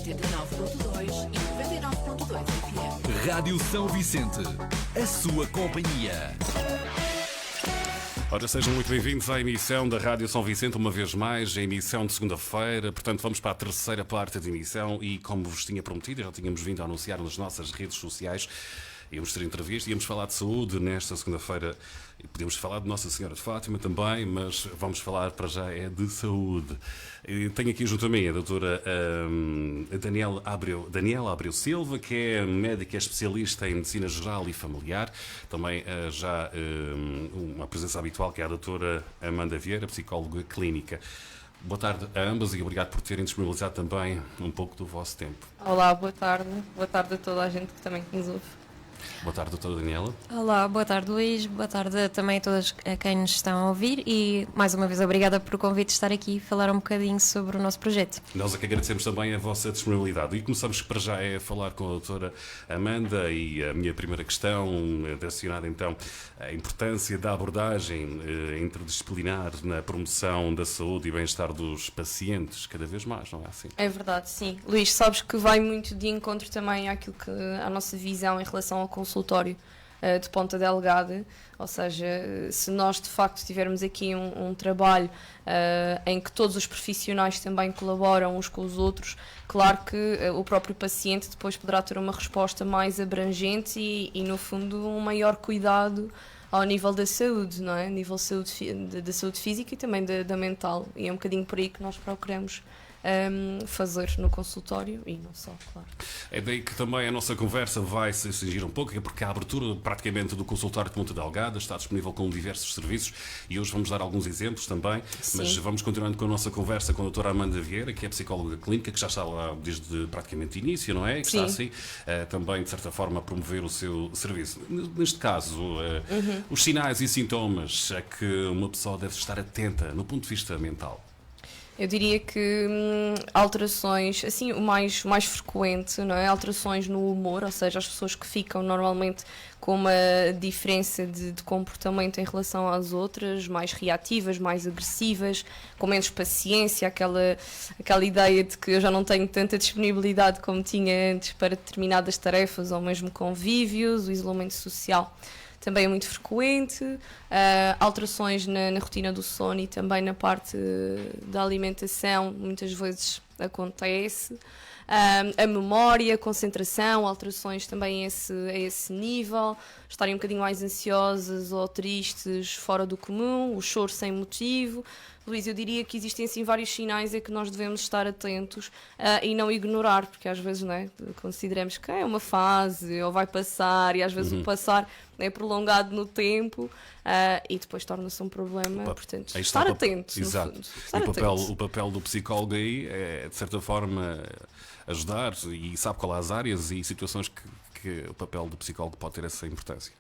89.2 e 99.2 FM. Rádio São Vicente, a sua companhia. Ora, sejam muito bem-vindos à emissão da Rádio São Vicente, uma vez mais, a emissão de segunda-feira. Portanto, vamos para a terceira parte da emissão e, como vos tinha prometido, já tínhamos vindo a anunciar nas nossas redes sociais, íamos ter entrevista, íamos falar de saúde nesta segunda-feira. Podemos falar de Nossa Senhora de Fátima também, mas vamos falar para já é de saúde. Tenho aqui junto a mim a doutora Daniela Abreu Silva, que é médica especialista em medicina geral e familiar. Também já uma presença habitual, que é a doutora Amanda Vieira, psicóloga clínica. Boa tarde a ambas e obrigado por terem disponibilizado também um pouco do vosso tempo. Olá, boa tarde. Boa tarde a toda a gente que também nos ouve. Boa tarde, doutora Daniela. Olá, boa tarde, Luís. Boa tarde também a todos a quem nos estão a ouvir e, mais uma vez, obrigada por o convite de estar aqui e falar um bocadinho sobre o nosso projeto. Nós aqui agradecemos também a vossa disponibilidade e começamos para já a falar com a doutora Amanda e a minha primeira questão, direcionada então à importância da abordagem interdisciplinar na promoção da saúde e bem-estar dos pacientes, cada vez mais, não é assim? É verdade, sim. Luís, sabes que vai muito de encontro também àquilo que a nossa visão em relação ao consultório de Ponta Delgada, ou seja, se nós de facto tivermos aqui um trabalho em que todos os profissionais também colaboram uns com os outros, claro que o próprio paciente depois poderá ter uma resposta mais abrangente e no fundo um maior cuidado ao nível da saúde, não é? A nível da saúde física e também da mental, e é um bocadinho por aí que nós procuramos fazer no consultório e não só, claro. É daí que também a nossa conversa vai se exigir um pouco, porque a abertura praticamente do consultório de Ponta Delgada está disponível com diversos serviços e hoje vamos dar alguns exemplos também. Sim. Mas vamos continuando com a nossa conversa com a doutora Amanda Vieira, que é psicóloga clínica, que já está lá desde praticamente o início, não é? Que está assim também, de certa forma, a promover o seu serviço. Neste caso, os sinais e sintomas a que uma pessoa deve estar atenta no ponto de vista mental. Eu diria que alterações, assim, o mais frequente, não é? Alterações no humor, ou seja, as pessoas que ficam normalmente com uma diferença de comportamento em relação às outras, mais reativas, mais agressivas, com menos paciência, aquela ideia de que eu já não tenho tanta disponibilidade como tinha antes para determinadas tarefas ou mesmo convívios, o isolamento social também é muito frequente, alterações na rotina do sono e também na parte da alimentação muitas vezes acontece, a memória, a concentração, alterações também a esse nível, estarem um bocadinho mais ansiosas ou tristes fora do comum, o choro sem motivo. Luís, eu diria que existem assim vários sinais a que nós devemos estar atentos e não ignorar, porque às vezes, não é, consideramos que é uma fase ou vai passar e às vezes o passar é prolongado no tempo e depois torna-se um problema, portanto, estar atentos, exato. No fundo. O papel do psicólogo aí é, de certa forma, ajudar e sabe qual as áreas e situações que o papel do psicólogo pode ter essa importância.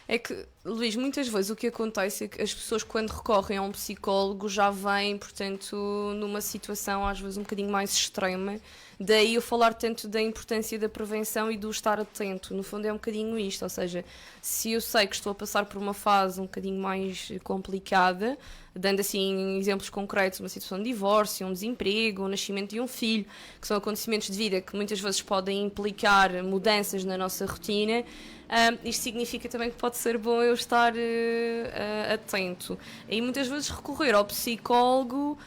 É que, Luís, muitas vezes o que acontece é que as pessoas quando recorrem a um psicólogo já vêm, portanto, numa situação às vezes um bocadinho mais extrema, daí eu falar tanto da importância da prevenção e do estar atento, no fundo é um bocadinho isto, ou seja, se eu sei que estou a passar por uma fase um bocadinho mais complicada, dando assim exemplos concretos, uma situação de divórcio, um desemprego, o nascimento de um filho, que são acontecimentos de vida que muitas vezes podem implicar mudanças na nossa rotina, isto significa também que pode ser bom eu estar atento e muitas vezes recorrer ao psicólogo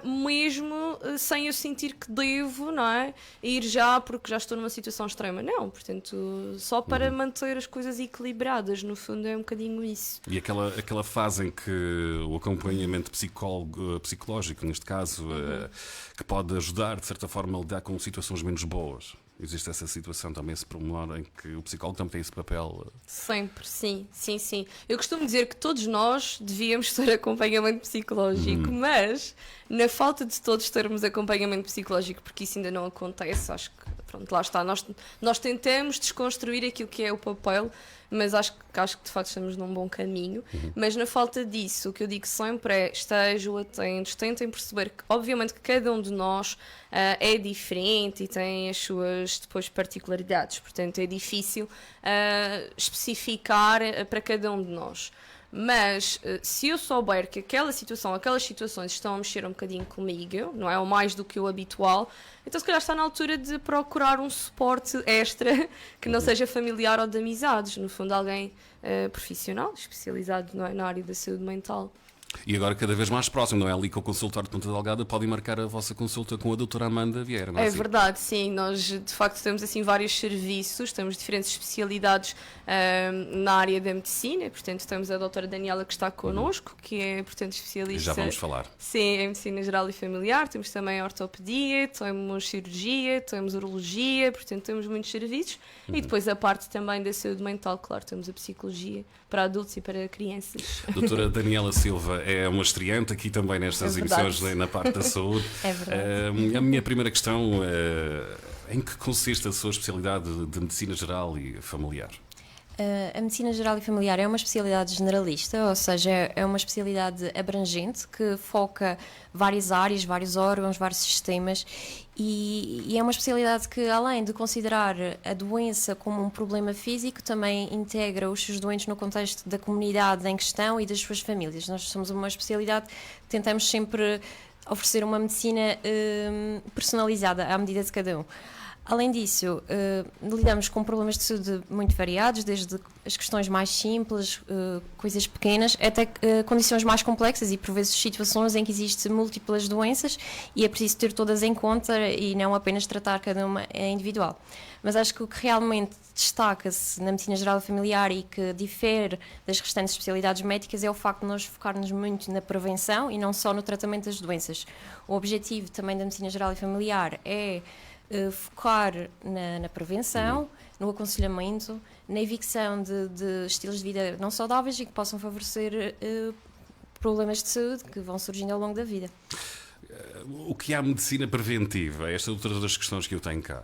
mesmo sem eu sentir que devo, não é, ir já porque já estou numa situação extrema, não, portanto só para manter as coisas equilibradas, no fundo é um bocadinho isso. E aquela fase em que o acompanhamento psicológico, neste caso, que pode ajudar de certa forma a lidar com situações menos boas. Existe essa situação também, esse pormenor em que o psicólogo também tem esse papel? Sempre, sim. Eu costumo dizer que todos nós devíamos ter acompanhamento psicológico, mas na falta de todos termos acompanhamento psicológico, porque isso ainda não acontece, acho que, pronto, lá está, nós tentamos desconstruir aquilo que é o papel, mas acho que de facto estamos num bom caminho, mas na falta disso, o que eu digo sempre é, estejam atentos, tentem perceber que, obviamente, que cada um de nós é diferente e tem as suas depois particularidades, portanto é difícil especificar para cada um de nós. Mas se eu souber que aquelas situações estão a mexer um bocadinho comigo, não é? Ou mais do que o habitual, então se calhar está na altura de procurar um suporte extra que não seja familiar ou de amizades. No fundo, alguém profissional, especializado, não é? Na área da saúde mental. E agora cada vez mais próximo, não é? Ali com o consultório de Ponta Delgada podem marcar a vossa consulta com a doutora Amanda Vieira, não é? É assim? verdade, sim. Nós, de facto, temos assim vários serviços, temos diferentes especialidades na área da medicina. Portanto, temos a doutora Daniela que está connosco, que é, portanto, especialista... Já vamos falar. Sim, em medicina geral e familiar. Temos também ortopedia, temos cirurgia, temos urologia, portanto, temos muitos serviços. E depois a parte também da saúde mental, claro, temos a psicologia para adultos e para crianças. Doutora Daniela Silva é uma estreante aqui também nestas emissões na parte da saúde. É verdade. A minha primeira questão em que consiste a sua especialidade de medicina geral e familiar? A medicina geral e familiar é uma especialidade generalista, ou seja, é uma especialidade abrangente que foca várias áreas, vários órgãos, vários sistemas e é uma especialidade que, além de considerar a doença como um problema físico, também integra os seus doentes no contexto da comunidade em questão e das suas famílias. Nós somos uma especialidade que tentamos sempre oferecer uma medicina personalizada à medida de cada um. Além disso, lidamos com problemas de saúde muito variados, desde as questões mais simples, coisas pequenas, até condições mais complexas e, por vezes, situações em que existem múltiplas doenças e é preciso ter todas em conta e não apenas tratar cada uma individual. Mas acho que o que realmente destaca-se na medicina geral e familiar e que difere das restantes especialidades médicas é o facto de nós focarmos muito na prevenção e não só no tratamento das doenças. O objetivo também da medicina geral e familiar é focar na prevenção, no aconselhamento, na evicção de estilos de vida não saudáveis e que possam favorecer problemas de saúde que vão surgindo ao longo da vida. O que é a medicina preventiva? Esta é outra das questões que eu tenho cá.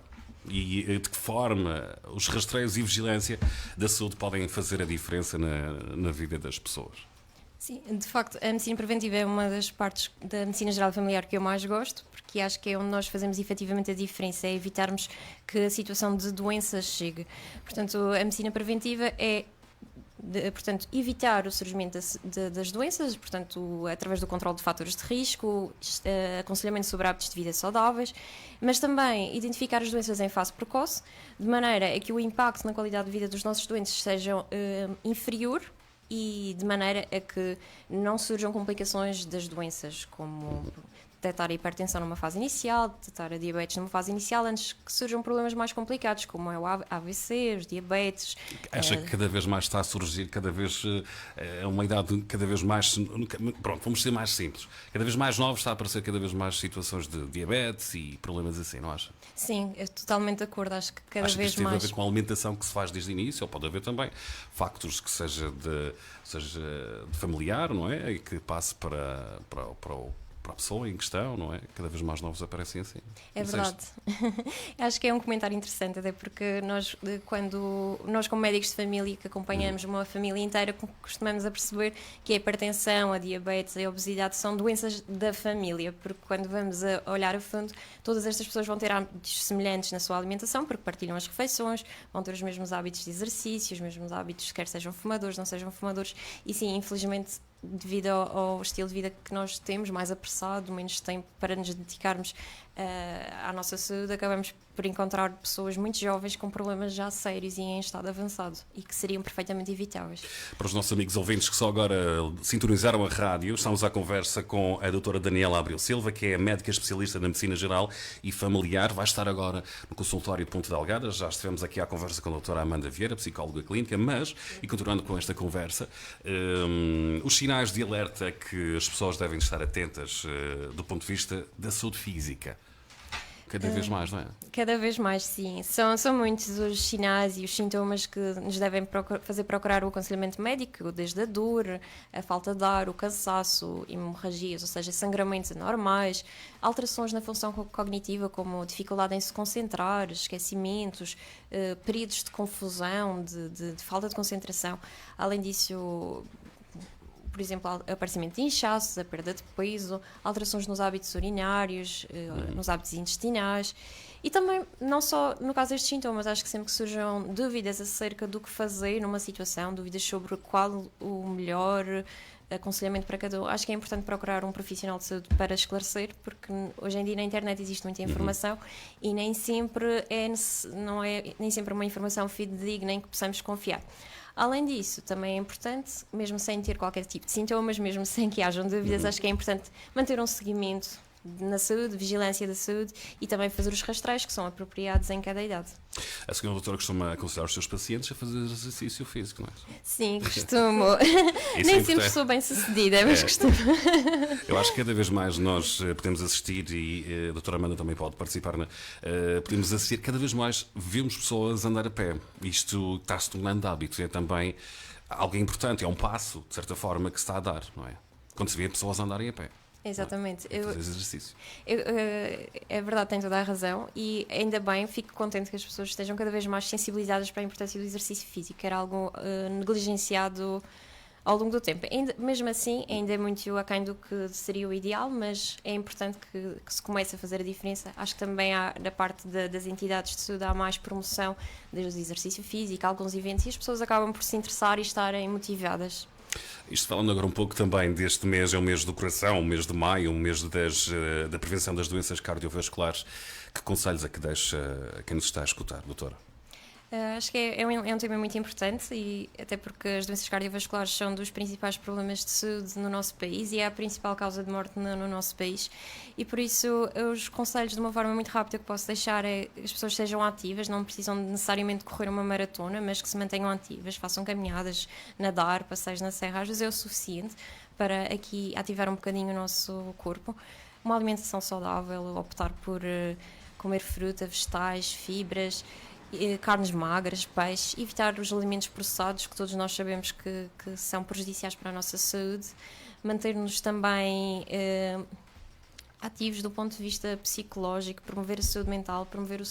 E de que forma os rastreios e vigilância da saúde podem fazer a diferença na vida das pessoas? Sim, de facto, a medicina preventiva é uma das partes da medicina geral e familiar que eu mais gosto, porque acho que é onde nós fazemos efetivamente a diferença, é evitarmos que a situação de doenças chegue. Portanto, a medicina preventiva é portanto, evitar o surgimento das doenças, portanto, através do controle de fatores de risco, aconselhamento sobre hábitos de vida saudáveis, mas também identificar as doenças em fase precoce, de maneira a que o impacto na qualidade de vida dos nossos doentes seja inferior e de maneira a que não surjam complicações das doenças, como detectar a hipertensão numa fase inicial, detectar a diabetes numa fase inicial, antes que surjam problemas mais complicados, como é o AVC, os diabetes. Acha que cada vez mais está a surgir, cada vez é uma idade cada vez mais... Pronto, vamos ser mais simples. Cada vez mais novos está a aparecer cada vez mais situações de diabetes e problemas assim, não acha? Sim, eu totalmente de acordo. Acho que cada Acho que vez isto tem mais... a ver com a alimentação que se faz desde o início, ou pode haver também factos que seja de familiar, não é? E que passe para a pessoa em questão, não é? Cada vez mais novos aparecem assim. É verdade. Acho que é um comentário interessante, até porque quando nós como médicos de família que acompanhamos uma família inteira, costumamos a perceber que a hipertensão, a diabetes, a obesidade são doenças da família, porque quando vamos a olhar a fundo, todas estas pessoas vão ter hábitos semelhantes na sua alimentação, porque partilham as refeições, vão ter os mesmos hábitos de exercício, os mesmos hábitos, quer sejam fumadores, não sejam fumadores, e sim, infelizmente, devido ao estilo de vida que nós temos, mais apressado, menos tempo para nos dedicarmos à nossa saúde, acabamos por encontrar pessoas muito jovens com problemas já sérios e em estado avançado e que seriam perfeitamente evitáveis. Para os nossos amigos ouvintes que só agora sintonizaram a rádio, estamos à conversa com a doutora Daniela Abreu Silva, que é médica especialista na medicina geral e familiar. Vai estar agora no consultório de Ponta Delgada. Já estivemos aqui à conversa com a doutora Amanda Vieira, psicóloga clínica, mas, e continuando com esta conversa, os sinais de alerta que as pessoas devem estar atentas do ponto de vista da saúde física. Cada vez mais, não é? Cada vez mais, sim. São muitos os sinais e os sintomas que nos devem fazer procurar o aconselhamento médico, desde a dor, a falta de ar, o cansaço, hemorragias, ou seja, sangramentos anormais, alterações na função cognitiva, como dificuldade em se concentrar, esquecimentos, períodos de confusão, de falta de concentração. Além disso, por exemplo, aparecimento de inchaços, a perda de peso, alterações nos hábitos urinários, nos hábitos intestinais. E também, não só no caso destes sintomas, acho que sempre que surjam dúvidas acerca do que fazer numa situação, dúvidas sobre qual o melhor aconselhamento para cada um, acho que é importante procurar um profissional de saúde para esclarecer, porque hoje em dia na internet existe muita informação e nem sempre não é nem sempre uma informação fidedigna em que possamos confiar. Além disso, também é importante, mesmo sem ter qualquer tipo de sintomas, mesmo sem que hajam dúvidas, acho que é importante manter um seguimento na saúde, vigilância da saúde e também fazer os rastreios que são apropriados em cada idade. A senhora doutora costuma aconselhar os seus pacientes a fazer exercício físico, não é? Sim, costumo. Isso Nem é sempre sou bem sucedida, mas costumo. Eu acho que cada vez mais nós podemos assistir e a doutora Amanda também pode participar, podemos assistir, cada vez mais vemos pessoas andar a pé. Isto está se tornando hábito, é também algo importante, é um passo, de certa forma, que se está a dar, não é? Quando se vê pessoas andarem a pé. Exatamente. Fazer exercício. É verdade, tem toda a razão e ainda bem, fico contente que as pessoas estejam cada vez mais sensibilizadas para a importância do exercício físico, que era algo negligenciado ao longo do tempo. Mesmo assim, ainda é muito aquém do que seria o ideal, mas é importante que se comece a fazer a diferença. Acho que também há, da parte das entidades de saúde, há mais promoção do exercício físico, alguns eventos, e as pessoas acabam por se interessar e estarem motivadas. Isto falando agora um pouco também deste mês, é o mês do coração, o mês de maio, o mês da prevenção das doenças cardiovasculares. Que conselhos é que deixa a quem nos está a escutar, doutora? Acho que é um tema muito importante e até porque as doenças cardiovasculares são dos principais problemas de saúde no nosso país e é a principal causa de morte no nosso país e por isso os conselhos de uma forma muito rápida que posso deixar é que as pessoas sejam ativas, não precisam necessariamente correr uma maratona, mas que se mantenham ativas, façam caminhadas, nadar, passeios na serra, às vezes é o suficiente para aqui ativar um bocadinho o nosso corpo. Uma alimentação saudável, optar por comer fruta, vegetais, fibras, carnes magras, peixe, evitar os alimentos processados que todos nós sabemos que são prejudiciais para a nossa saúde, manter-nos também ativos do ponto de vista psicológico, promover a saúde mental, promover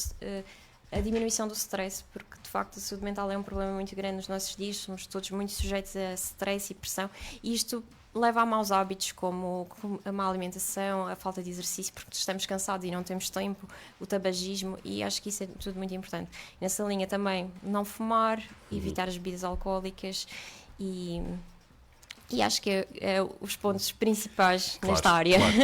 a diminuição do stress, porque de facto a saúde mental é um problema muito grande nos nossos dias, somos todos muito sujeitos a stress e pressão e isto leva a maus hábitos como a má alimentação, a falta de exercício porque estamos cansados e não temos tempo, o tabagismo e acho que isso é tudo muito importante. Nessa linha também não fumar, evitar as bebidas alcoólicas e acho que é os pontos principais nesta área. Claro.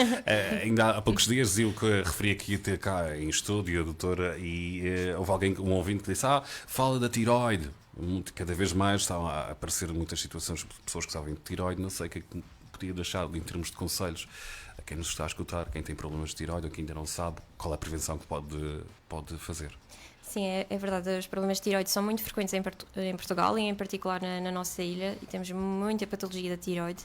Ainda há poucos dias eu que referi aqui até cá em estúdio, a doutora, e houve um ouvinte que disse, fala da tiroide. Cada vez mais estão a aparecer muitas situações de pessoas que sabem de tiroide, não sei o que é que podia deixar em termos de conselhos a quem nos está a escutar, quem tem problemas de tiroide ou quem ainda não sabe, qual é a prevenção que pode fazer. Sim, é verdade, os problemas de tiroide são muito frequentes em Portugal e em particular na nossa ilha e temos muita patologia da tiroide.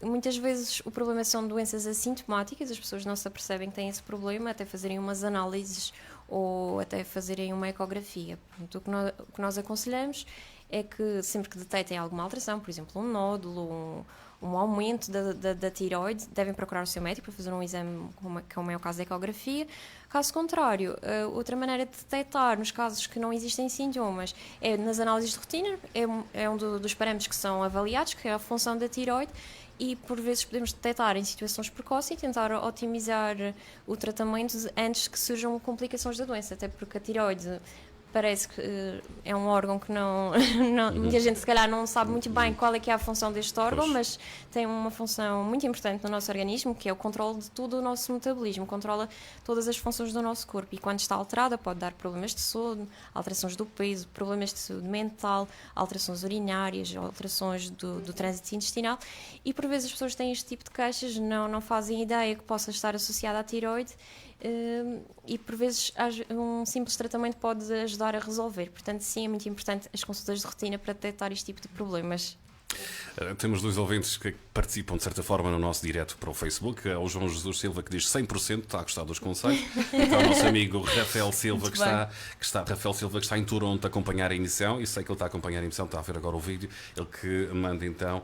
Muitas vezes o problema são doenças assintomáticas, as pessoas não se apercebem que têm esse problema até fazerem umas análises ou até fazerem uma ecografia. Portanto, o que nós aconselhamos é que sempre que detectem alguma alteração, por exemplo um nódulo, um aumento da tiroide, devem procurar o seu médico para fazer um exame, como é o caso da ecografia. Caso contrário, outra maneira de detectar nos casos que não existem sintomas é nas análises de rotina, é um dos parâmetros que são avaliados, que é a função da tiroide, e por vezes podemos detectar em situações precoces e tentar otimizar o tratamento antes que surjam complicações da doença, até porque a tiroide parece que é um órgão que muita gente se calhar não sabe muito bem qual é que é a função deste órgão, mas tem uma função muito importante no nosso organismo, que é o controle de todo o nosso metabolismo, controla todas as funções do nosso corpo e quando está alterada pode dar problemas de sono, alterações do peso, problemas de saúde mental, alterações urinárias, alterações do trânsito intestinal e por vezes as pessoas têm este tipo de queixas, não fazem ideia que possa estar associada à tiroide e por vezes um simples tratamento pode ajudar a resolver. Portanto, sim, é muito importante as consultas de rotina para detectar este tipo de problemas. Temos dois ouvintes que participam de certa forma no nosso direto para o Facebook. O João Jesus Silva que diz 100% está a gostar dos conselhos. Então o nosso amigo Rafael Silva que está em Toronto a acompanhar a emissão e sei que ele está a acompanhar a emissão, está a ver agora o vídeo. Ele que manda então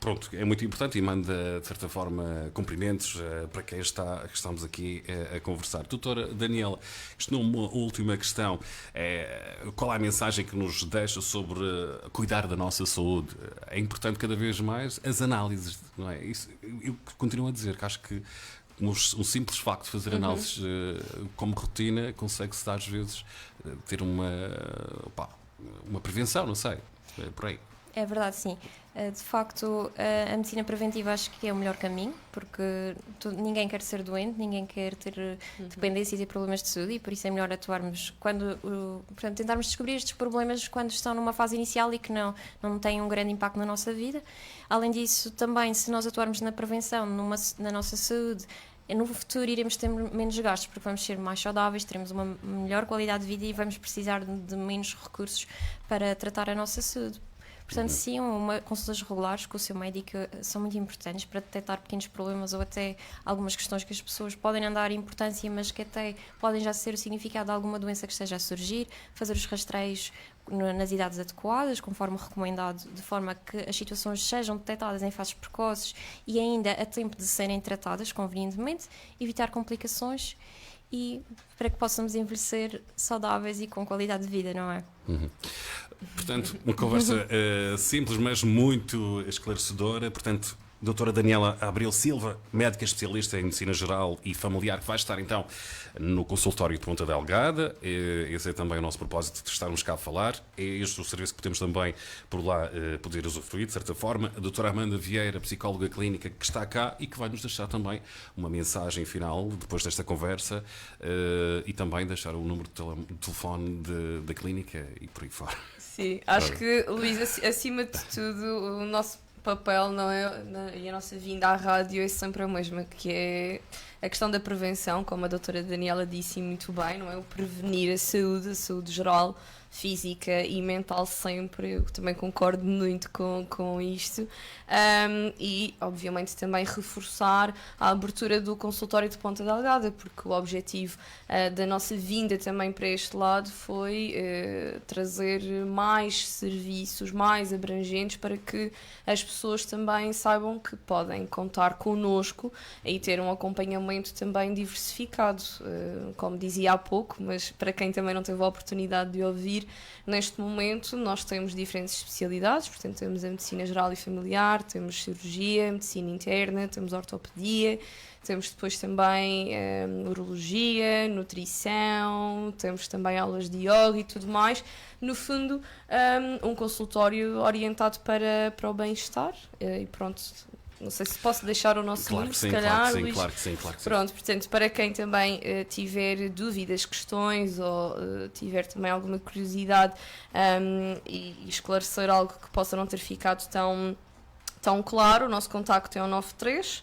pronto, é muito importante e manda, de certa forma, cumprimentos para quem estamos aqui a conversar. Doutora Daniela, isto numa última questão, qual é a mensagem que nos deixa sobre cuidar da nossa saúde? É importante cada vez mais as análises, não é? Isso, eu continuo a dizer que acho que um simples facto de fazer análises como rotina consegue-se às vezes ter uma prevenção, não sei, por aí. É verdade, sim. De facto, a medicina preventiva acho que é o melhor caminho, porque ninguém quer ser doente, ninguém quer ter dependência e ter problemas de saúde, e por isso é melhor atuarmos portanto, tentarmos descobrir estes problemas quando estão numa fase inicial e que não têm um grande impacto na nossa vida. Além disso, também, se nós atuarmos na prevenção, na nossa saúde, no futuro iremos ter menos gastos, porque vamos ser mais saudáveis, teremos uma melhor qualidade de vida e vamos precisar de menos recursos para tratar a nossa saúde. Portanto, sim, consultas regulares com o seu médico são muito importantes para detectar pequenos problemas ou até algumas questões que as pessoas podem não dar importância, mas que até podem já ser o significado de alguma doença que esteja a surgir, fazer os rastreios nas idades adequadas, conforme recomendado, de forma que as situações sejam detectadas em fases precoces e ainda a tempo de serem tratadas convenientemente, evitar complicações e para que possamos envelhecer saudáveis e com qualidade de vida, não é? Portanto, uma conversa simples, mas muito esclarecedora. Portanto, doutora Daniela Abreu Silva, médica especialista em medicina geral e familiar, que vai estar então no consultório de Ponta Delgada. Esse é também o nosso propósito de estarmos cá a falar. É este o serviço que podemos também por lá poder usufruir, de certa forma. A doutora Amanda Vieira, psicóloga clínica, que está cá e que vai nos deixar também uma mensagem final depois desta conversa e também deixar o número de telefone da clínica e por aí fora. Sim, acho que, Luís, acima de tudo, o nosso papel, não é, e a nossa vinda à rádio é sempre a mesma, que é a questão da prevenção, como a doutora Daniela disse muito bem, não é? O prevenir a saúde geral, física e mental sempre. Eu também concordo muito com isto. E, obviamente, também reforçar a abertura do consultório de Ponta Delgada, porque o objetivo da nossa vinda também para este lado foi trazer mais serviços, mais abrangentes, para que as pessoas também saibam que podem contar connosco e ter um acompanhamento também diversificado, como dizia há pouco, mas para quem também não teve a oportunidade de ouvir, neste momento nós temos diferentes especialidades, portanto temos a medicina geral e familiar, temos cirurgia, medicina interna, temos ortopedia, temos depois também urologia, nutrição, temos também aulas de yoga e tudo mais. No fundo, um consultório orientado para o bem-estar e pronto. Não sei se posso deixar o nosso número, se calhar. Claro que sim. Pronto, portanto, para quem também tiver dúvidas, questões ou tiver também alguma curiosidade e esclarecer algo que possa não ter ficado tão claro, o nosso contacto é o 93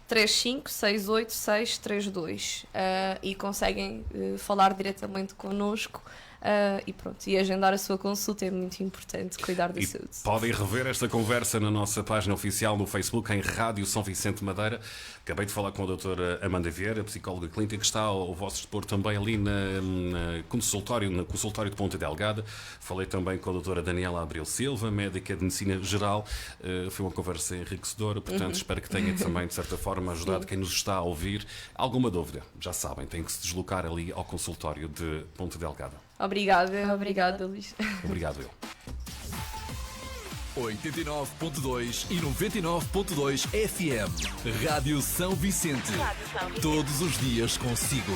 35 68 632 e conseguem falar diretamente connosco. E pronto, e agendar a sua consulta é muito importante, cuidar da saúde. Podem rever esta conversa na nossa página oficial no Facebook, em Rádio São Vicente Madeira. Acabei de falar com a doutora Amanda Vieira, psicóloga clínica, que está ao vosso dispor também ali no consultório de Ponta Delgada. Falei também com a doutora Daniela Abreu Silva, médica de medicina geral. Foi uma conversa enriquecedora, portanto espero que tenha também, de certa forma, ajudado quem nos está a ouvir. Alguma dúvida? Já sabem, tem que se deslocar ali ao consultório de Ponta Delgada. Obrigada, Luís. Obrigado, eu. 89.2 e 99.2 FM. Rádio São Vicente. Todos os dias consigo.